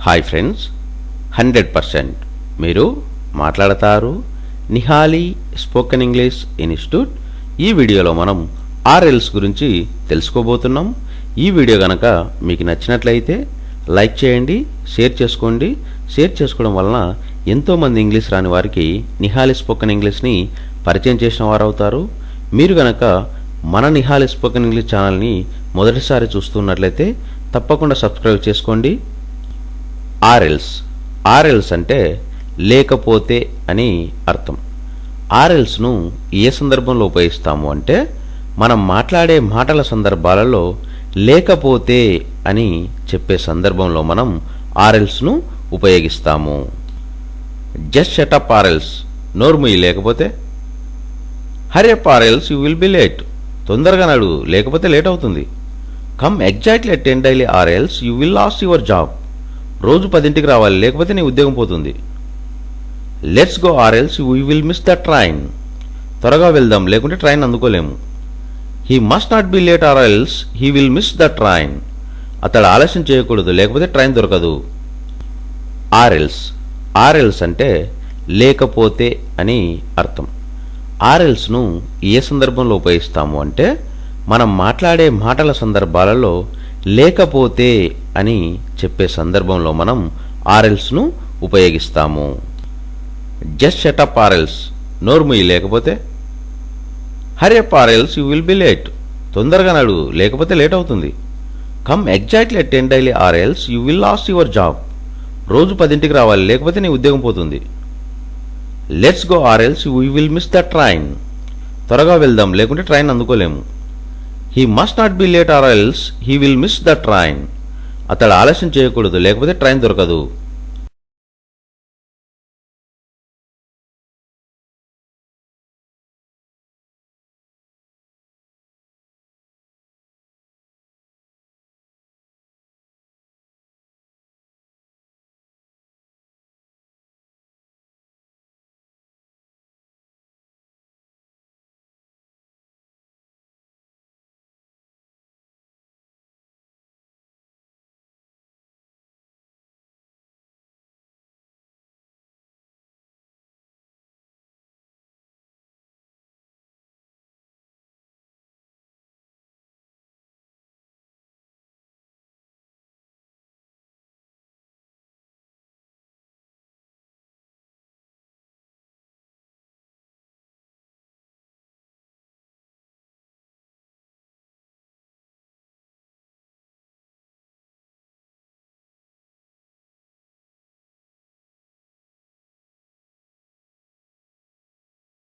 Hi friends, 100% మీరు మాట్లాడతారు. Nihali spoken English institute. ఈ వీడియోలో మనం ఆర్ఎల్స్ గురించి తెలుసుకోబోతున్నాం. ఈ వీడియో కనుక మీకు నచ్చినట్లయితే లైక్ చేయండి, షేర్ చేసుకోండి. షేర్ చేసుకోవడం వలన ఎంతోమంది ఇంగ్లీష్ రాని వారికి నిహాలి స్పోకెన్ ఇంగ్లీష్ని పరిచయం చేసిన వారు అవుతారు. మీరు కనుక మన నిహాలి స్పోకెన్ ఇంగ్లీష్ ఛానల్ని మొదటిసారి చూస్తున్నట్లయితే తప్పకుండా సబ్స్క్రైబ్ చేసుకోండి. ఆర్ఎల్స్ అంటే లేకపోతే అని అర్థం. ఆర్ఎల్స్ను ఏ సందర్భంలో ఉపయోగిస్తాము అంటే మనం మాట్లాడే మాటల సందర్భాలలో లేకపోతే అని చెప్పే సందర్భంలో మనం ఆర్ఎల్స్ను ఉపయోగిస్తాము. జస్ట్ షటప్ ఆర్ఎల్స్, నోర్ముయి లేకపోతే. Hurry up or else you will be late, తొందరగా నడు లేకపోతే లేట్ అవుతుంది. Come exactly at 10 daily or else you will lost your job, రోజు 10ంటికి రావాలి లేకపోతే నీ ఉద్యోగం పోతుంది. Let's go or else we will miss the train, త్వరగా వెళ్దాం లేకుంటే ట్రైన్ అందుకోలేము. He must not be late or else he will miss the train, అతడు ఆలస్యం చేయకూడదు లేకపోతే ట్రైన్ దొరకదు. ఆర్ఎల్స్ అంటే లేకపోతే అని అర్థం. ఆర్ఎల్స్ను ఏ సందర్భంలో ఉపయోగిస్తాము అంటే మనం మాట్లాడే మాటల సందర్భాలలో లేకపోతే అని చెప్పే సందర్భంలో మనం ఆర్ఎల్స్ను ఉపయోగిస్తాము. జస్ట్ షటప్ ఆర్ఎల్స్, నోర్ముయి లేకపోతే. Hurry up or else you will be late, తొందరగా నడు లేకపోతే లేట్ అవుతుంది. Come exactly at 10 daily or else you will lost your job, రోజు 10ంటికి రావాలి లేకపోతే నీ ఉద్యోగం పోతుంది. Let's go or else we will miss the train, త్వరగా వెళ్దాం లేకుంటే ట్రైన్ అందుకోలేము. He must not be late or else he will miss the train, అతడు ఆలస్యం చేయకూడదు లేకపోతే ట్రైన్ దొరకదు.